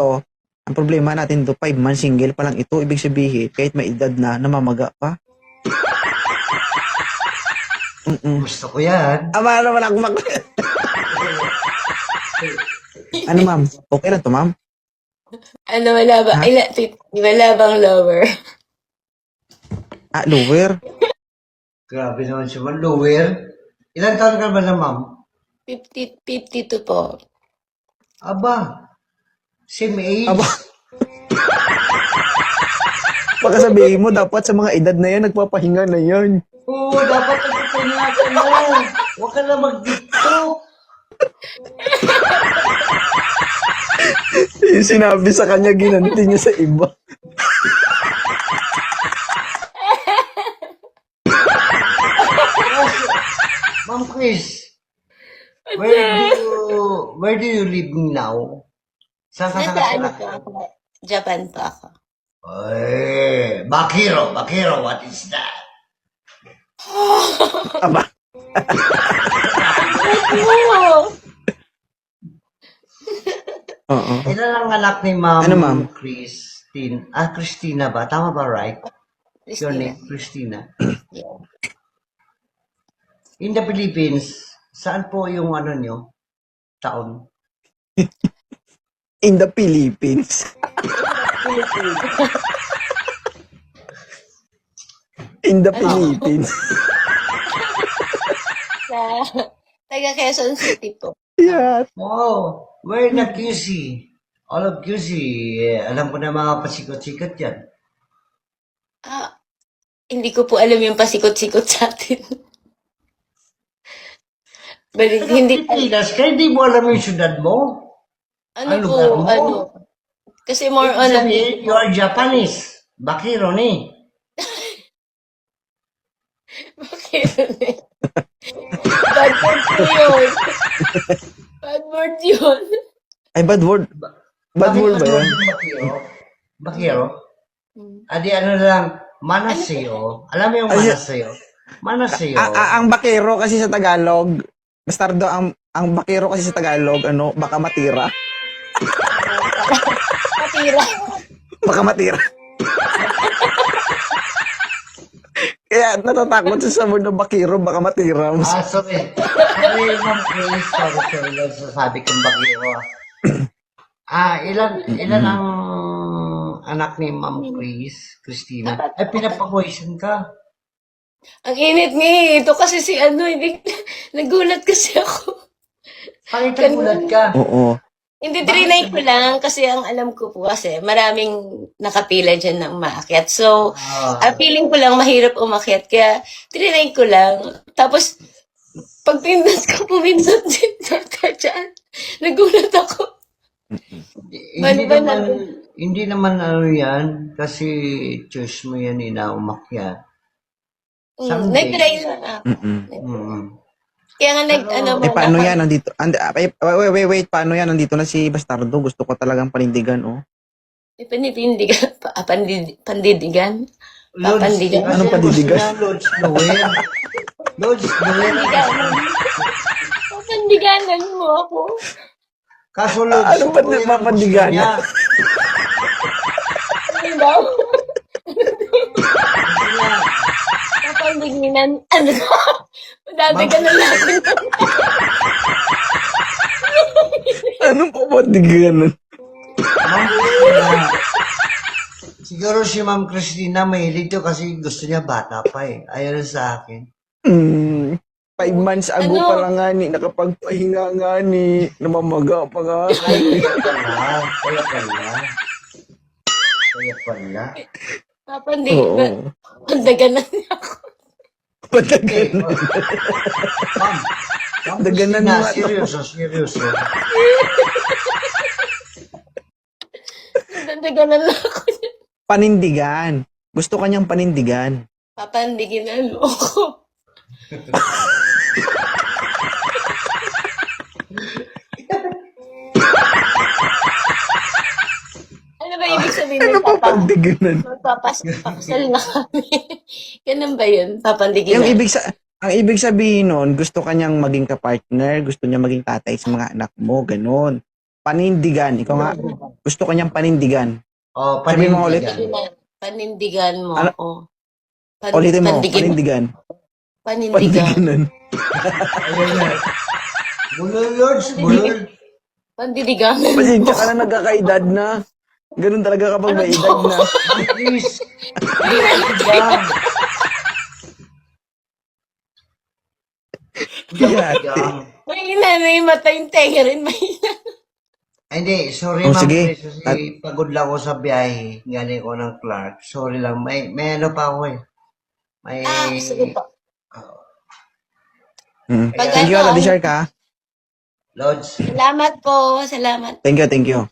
ito, ang problema natin to, 5 months single pa lang ito. Ibig sabihin, kahit may edad na, namamaga pa. Gusto ko yan. Ama naman ako Ano, ma'am? Okay lang to, ma'am? Ano, wala ba? Ha? Wala bang lower? Lower? Grabe naman siya, man. Lower. Ilan taon ka ba na, ma'am? 52 po. Aba, same age. Aba. Baka sabihin mo, dapat sa mga edad na yan, nagpapahinga na yan. Oo, dapat nagpapahinga ka na. Huwag ka na mag-dito. Yung sinabi sa kanya, ginanti niya sa iba. Ma'am Chris, where do you live now? Saan ka Nasa ano po nakatira? ako? Japan po ako. Ay, Bakiro, what is that? Aba. Oo. Ilan ang anak ni Ma'am Ano, ma'am? Christine? Christina ba? Tama ba, right? Your Christina. name, Christina. Yeah. In the Philippines, saan po yung ano nyo? Taon? In the Philippines. In the Philippines. Sa taga Quezon City po. Yeah. Wow, where in the QC? All of QC, alam ko na mga pasikot-sikot yan. Hindi ko po alam yung pasikot-sikot sa atin. Balik, hindi, Pilipinas, kaya di mo alam yung syudad mo? ano Ang po, lugar mo? ano. Kasi more on, Sabi, you are Japanese. Bakiro ni. bakit? Bad word po yun. Bad word yun. Ay, bad word. Bad word ba yun? Bakiro? Bakiro? Adi ano lang, manaseyo. Alam mo yung manaseyo? Manaseyo. Ang bakero kasi sa Tagalog, bastardo, ang bakero kasi sa Tagalog, baka matira. Matira. Baka matira. Kaya natatakot sa word na bakero, baka matira. Sorry. Sorry, Ma'am Chris. Sorry lang sasabi kong bakiro. Ilan ang anak ni Ma'am Chris, Christina? Ay, pinapakoysan ka. Ang init nga eh. Ito kasi si ano, hindi, nagulat kasi ako. Bakit nagulat ka? Oo. Hindi, trinay ko lang kasi ang alam ko po kasi maraming nakapila dyan na umaakyat. So, feeling ko lang mahirap umakyat. Kaya, trinay ko lang. Tapos, pag pindot ko, pumindot din ka dyan. Nagulat ako. Hindi naman ano yan, kasi choice mo yan na umakyat. Someday. Nag-try lang ako. Kaya nga Paano yan? Nandito, wait, paano yan? Nandito na si Bastardo. Gusto ko talagang panindigan, oh. Panindigan. Pandidigan. Papandigan. Anong pandidigan? Lodge Noel. Lodge Noel. Papandiganan mo ako. Kaso Lodge Anong papandigan? Ano daw? Papandiginan. Ano? Dati ka na lang. Anong papandigan? Ma'am Christina. Siguro si Ma'am Christina mahilig to kasi gusto niya bata pa eh. Ayaw na sa akin. 5 months ago pa lang nga ni, nakapagpahinga nga ni, namamaga pa nga. Kaya pala. Papandigan. Pandaganan niya ako. Patagal. Ma'am Daganan Christina, mo nga. seryoso. Pandaganan lang ako niya. Panindigan. Gusto kanyang panindigan. Papandiginan mo ako. Ano ba ibig sabihin Ano ng papandiganan? Magpapasal na kami. Ganun ba yun? Papandiginan. Ang ibig sabihin nun, gusto kanyang maging kapartner, gusto niya maging tatay sa mga anak mo, ganun. Panindigan. Ikaw nga, Gusto ko niyang panindigan. Oh, Sabi mo ulit. panindigan. Panindigan mo. Ano? Oh. Ulitin mo, Pandigin. panindigan. Panindigan. Panindiganan. Ayun na. Bulol, Lords, bulol. Pandidigan. Pasensya ka na nagkakaedad na. Ganun talaga kapag may edad na. Please. Panindigan. Yan. Mahina na yung mata yung tenga rin. Mahina. Ay, hindi, sorry Oh, ma'am. sige. Kasi pagod lang ako sa biyahe. Galing ko ng Clark. Sorry lang. May ano pa ako eh. May... Sige po. Mm. Pag Thank you, ano, Ate Shark, ha? Lods. Salamat po. Salamat. Thank you, thank you.